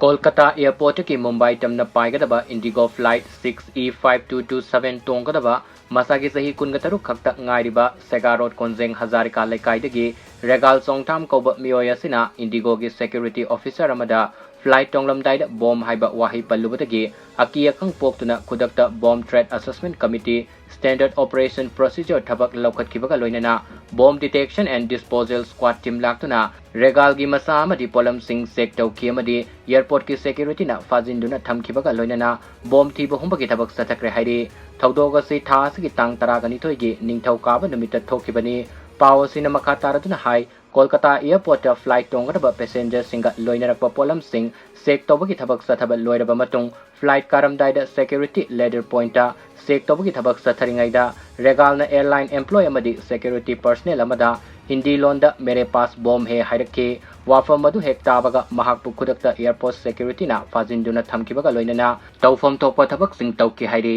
Kolkata Airport ki Mumbai tamna PAIGADABA INDIGO Flight 6E5227 tonggadaba masagi sahi kungataruk khakta ngairiba Sega Road Konjeng Hazarika Lekaidagi Regal Songtam Koba Mioyasina INDIGO gi Security Officer Amada Flight Tonglamdaida Bomb Haiba Wahei Pallubagi Aki Akhang Poknakhre Kudakta Bomb Threat Assessment Committee Standard Operation Procedure Thabak Laukhatkibaga loinana Bomb Detection and Disposal Squad Team Laktuna Regal gi Masa amadi Polam Singh Sek Tauki amadi Airport ki Security na Fazinduna Thamkibaga loinana Bomb Thiba Humbagi Thabak Sathakre hairi Thaudoga si tha asigi tang taragani toigi Ningthau Kaba numita thokibani Pau sina makha taraduna hai Kolkata Airport flight tonggadaba passenger singa loinarakpa Polam Singh Sek tobagi thabak sathaba loiraba matung flight karamdaida security ladder pointa Sek tobagi thabak satharingaida Regalna airline employee amadi security personnel amada Hindi LONDA mere paas bomb hai hairake wafam madu hek tabaga mahakpu khudakta airport security na fazinduna thamkibaga loinana tawfam tokpa thabak sing tawki hairi